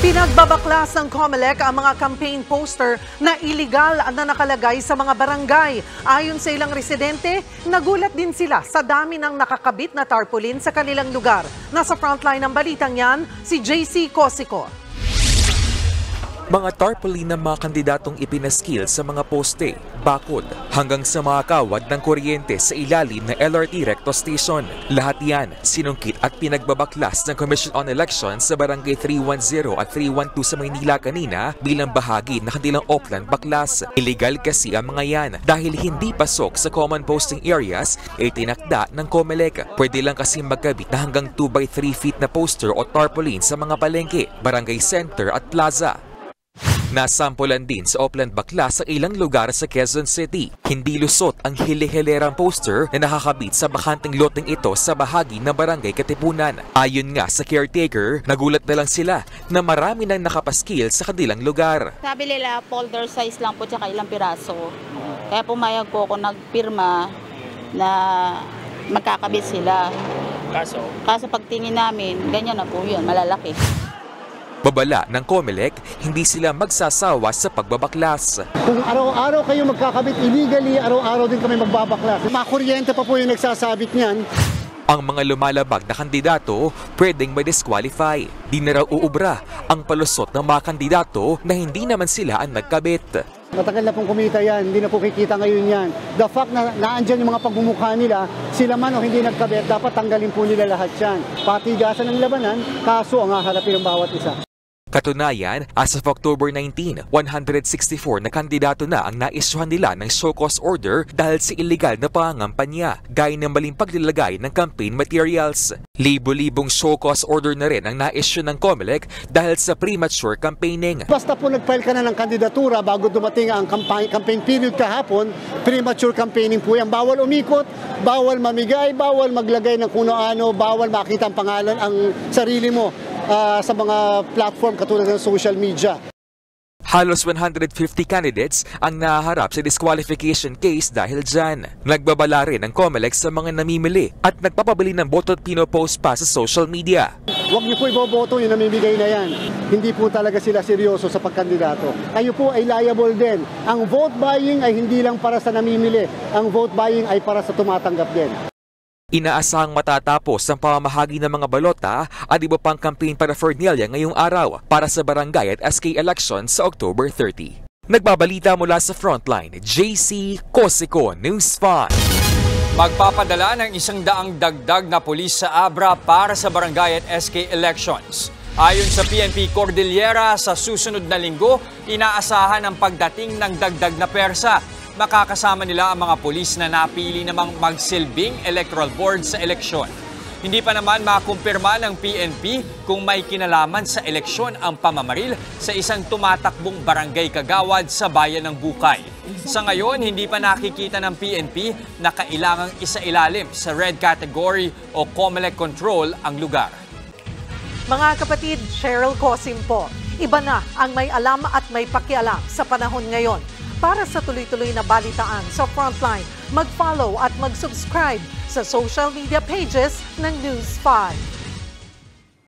Pinagbabaklas ng COMELEC ang mga campaign poster na iligal na nakalagay sa mga barangay. Ayon sa ilang residente, nagulat din sila sa dami ng nakakabit na tarpaulin sa kanilang lugar. Nasa frontline ng balitang yan, si JC Cosico. Mga tarpaulin ng mga kandidatong ipinaskil sa mga poste, bakod, hanggang sa mga kawad ng kuryente sa ilalim ng LRT Recto Station. Lahat yan sinungkit at pinagbabaklas ng Commission on Elections sa Barangay 310 at 312 sa Maynila kanina bilang bahagi ng kanilang Oplan baklas. Illegal kasi ang mga yan dahil hindi pasok sa common posting areas ay tinakda ng COMELEC. Pwede lang kasi magkabit na hanggang 2 by 3 feet na poster o tarpaulin sa mga palengke, barangay center at plaza. Nasampulan din sa Oplan baklas sa ilang lugar sa Quezon City. Hindi lusot ang hili-hilerang poster na nakakabit sa bakanting loteng ito sa bahagi ng Barangay Katipunan. Ayon nga sa caretaker, nagulat na lang sila na marami nang nakapaskil sa kanilang lugar. Sabi nila folder size lang po tsaka ilang piraso. Kaya pumayag po ako nagpirma na magkakabit sila. Kaso pagtingin namin, ganyan na po yun, malalaki. Babala ng COMELEC, hindi sila magsasawa sa pagbabaklas. Kung araw-araw kayo magkakabit illegally, araw-araw din kami magbabaklas. Mga kuryente pa po yung nagsasabit niyan. Ang mga lumalabag na kandidato pwedeng ma-disqualify. Di na raw uubra ang palusot ng mga kandidato na hindi naman sila ang nagkabit. Matagal na pong kumita yan, hindi na po kikita ngayon yan. The fact na naandyan yung mga pagmumukha nila, sila man o hindi nagkabit, dapat tanggalin po nila lahat yan. Patigasan ng labanan, kaso ang haharapin ng bawat isa. Katunayan, as of October 19, 164 na kandidato na ang naisyuhan nila ng show cause order dahil sa illegal na pangangampanya, gaya ng maling paglalagay ng campaign materials. Libo-libong show cause order na rin ang naisyu ng COMELEC dahil sa premature campaigning. Basta po nag-file ka na ng kandidatura bago dumating ang campaign period kahapon, premature campaigning po yan. Bawal umikot, bawal mamigay, bawal maglagay ng kuno ano, bawal makita ang pangalan, ang sarili mo sa mga platform katulad ng social media. Halos 150 candidates ang nahaharap sa disqualification case dahil dyan. Nagbabala rin ang COMELEC sa mga namimili at nagpapabili ng boto at pinopost pa sa social media. Huwag niyo po iboboto yung namimigay na yan. Hindi po talaga sila seryoso sa pagkandidato. Kayo po ay liable din. Ang vote buying ay hindi lang para sa namimili. Ang vote buying ay para sa tumatanggap din. Inaasahang matatapos ang pamamahagi ng mga balota at iba pang campaign paraphernalia ngayong araw para sa barangay at SK elections sa October 30. Nagbabalita mula sa Frontline, JC Cosico, News 5. Magpapadala ng 100 dagdag na pulis sa Abra para sa barangay at SK elections. Ayon sa PNP Cordillera, sa susunod na linggo, inaasahan ang pagdating ng dagdag na persa. Makakasama nila ang mga pulis na napili namang magsilbing electoral board sa eleksyon. Hindi pa naman makumpirma ng PNP kung may kinalaman sa eleksyon ang pamamaril sa isang tumatakbong barangay kagawad sa bayan ng Bukay. Sa ngayon, hindi pa nakikita ng PNP na kailangang isailalim sa red category o COMELEC control ang lugar. Mga kapatid, Cheryl Cosim po. Iba na ang may alam at may pakialam sa panahon ngayon. Para sa tuloy-tuloy na balitaan sa Frontline, mag-follow at mag-subscribe sa social media pages ng News 5.